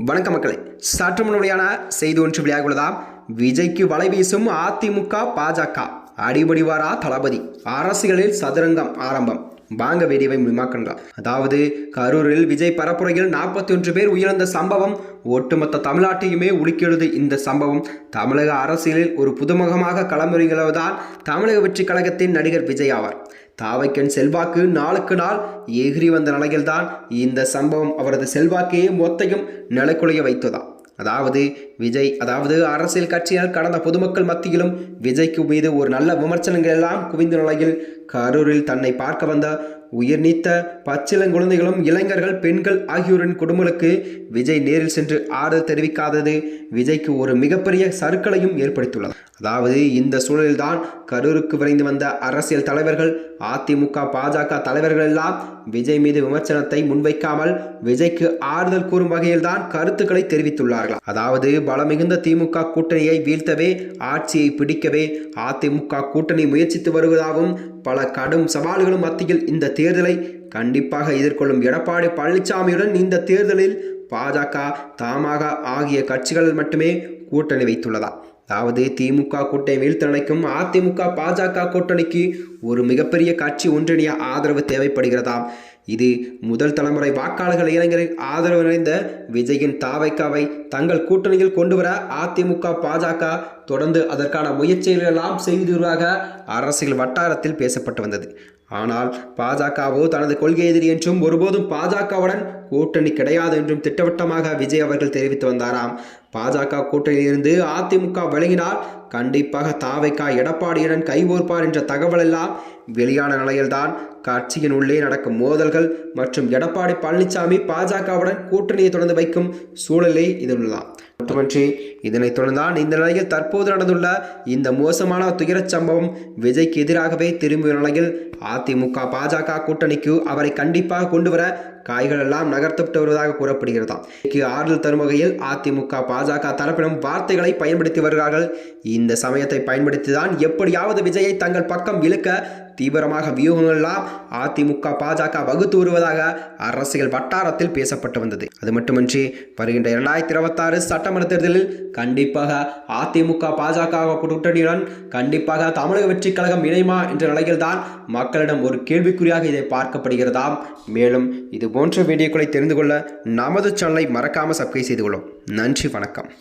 வணக்கம் மக்களே, சற்று முன்னோடியான செய்தி ஒன்று வெளியாக உள்ளதாம். விஜய்க்கு வலை வீசும் அதிமுக பாஜக, அடிபடிவாரா தளபதி, அரசியலில் சதுரங்கம் ஆரம்பம். வாங்க வீடியோவை முழுமாக்கலாம். அதாவது கரூரில் விஜய் பரப்புரையில் 41 பேர் உயிரிழந்த சம்பவம் ஒட்டுமொத்த தமிழ்நாட்டையுமே உலுக்கியது. இந்த சம்பவம் தமிழக அரசியலில் ஒரு புதுமுகமாக களமிறங்குவதுதான் தமிழக வெற்றி கழகத்தின் நடிகர் விஜய் ஆவார். தாவைக்கன் செல்வாக்கு நாளுக்கு நாள் எகிரி வந்த நிலையில்தான் இந்த சம்பவம் அவரது செல்வாக்கையே மொத்தையும் நிலைக்குலைய வைத்ததாம். அதாவது அரசியல் கட்சியால் கடந்த பொதுமக்கள் மத்தியிலும் விஜய்க்கு மீது ஒரு நல்ல விமர்சனங்கள் எல்லாம் குவிந்த நிலையில் கரூரில் தன்னை பார்க்க வந்த உயிர் நீத்த பச்சிளங்குழந்தைகளும் இளைஞர்கள், பெண்கள் ஆகியோரின் குடும்பங்களுக்கு விஜய் நேரில் சென்று ஆறுதல் தெரிவிக்காதது விஜய்க்கு ஒரு மிகப்பெரிய சறுக்கலையும் ஏற்படுத்தியுள்ளது. அதாவது இந்த சூழலில்தான் கரூருக்கு விரைந்து வந்த அரசியல் தலைவர்கள், அதிமுக பாஜக தலைவர்கள் எல்லாம் விஜய் மீது விமர்சனத்தை முன்வைக்காமல் விஜய்க்கு ஆறுதல் கூறும் வகையில் தான் கருத்துக்களை தெரிவித்துள்ளார்கள். அதாவது பலமிகுந்த திமுக கூட்டணியை வீழ்த்தவே, ஆட்சியை பிடிக்கவே அதிமுக கூட்டணி முயற்சித்து வருவதாகவும், பல கடும் சவால்களும் மத்தியில் இந்த தேர்தலை கண்டிப்பாக எதிர்கொள்ளும் எடப்பாடி பழனிசாமியுடன் இந்த தேர்தலில் பாஜக, தமாக ஆகிய கட்சிகள் மட்டுமே கூட்டணி வைத்துள்ளதா. அதாவது திமுக கூட்டணி வீழ்த்த நினைக்கும் அதிமுக பாஜக கூட்டணிக்கு ஒரு மிகப்பெரிய கட்சி ஒன்றிணைய ஆதரவு தேவைப்படுகிறதாம். இது முதல் தலைமுறை வாக்காளர்கள், இளைஞரின் ஆதரவு நிறைந்த விஜயின் தாவைக்காவை தங்கள் கூட்டணியில் கொண்டு வர அதிமுக பாஜக தொடர்ந்து அதற்கான முயற்சிகள் எல்லாம் செய்துவதாக அரசியல் வட்டாரத்தில் பேசப்பட்டு வந்தது. ஆனால் பாஜகவோ தனது கொள்கை எதிரி என்றும் ஒருபோதும் பாஜகவுடன் கூட்டணி கிடையாது என்றும் திட்டவட்டமாக விஜய் அவர்கள் தெரிவித்து வந்தாராம். பாஜக கூட்டணியிலிருந்து அதிமுக விலகினால் கண்டிப்பாக தாவைக்கா எடப்பாடியுடன் கைகோர்ப்பார் என்ற தகவல் எல்லாம் வெளியான நிலையில்தான் கட்சியின் உள்ளே நடக்கும் மோதல்கள் மற்றும் எடப்பாடி பழனிசாமி பாஜகவுடன் கூட்டணியை தொடர்ந்து வைக்கும் சூழலே இது உள்ளதாம். மட்டுமன்றி இதனைத் தொடர்ந்தான் இந்த நிலையில் தற்போது நடந்துள்ள இந்த மோசமான துயரச் சம்பவம் விஜய்க்கு எதிராகவே திரும்பிய நிலையில் அதிமுக பாஜக கூட்டணிக்கு அவரை கண்டிப்பாக கொண்டு வர காய்கள் எல்லாம் நகர்த்தப்பட்டு வருவதாக கூறப்படுகிறதாம். ஆறுதல் தரும் வகையில் அதிமுக பாஜக தரப்பிலும் வார்த்தைகளை பயன்படுத்தி வருகிறார்கள். இந்த சமயத்தை பயன்படுத்திதான் எப்படியாவது விஜயை தங்கள் பக்கம் இழுக்க தீவிரமாக வியூகங்கள் எல்லாம் அதிமுக பாஜக வகுத்து வருவதாக அரசியல் வட்டாரத்தில் பேசப்பட்டு வந்தது. அது மட்டுமின்றி வருகின்ற 2026 சட்டமன்ற தேர்தலில் கண்டிப்பாக அதிமுக பாஜக கூட்டணியுடன் கண்டிப்பாக தமிழக வெற்றி கழகம் இணையுமா என்ற நிலையில் தான் மக்களிடம் ஒரு கேள்விக்குறியாக இதை பார்க்கப்படுகிறதாம். மேலும் இது போன்ற வீடியோக்களை தெரிந்து கொள்ள நமது சேனலை மறக்காமல் சப்ஸ்கிரைப் செய்து கொள்ளும். நன்றி, வணக்கம்.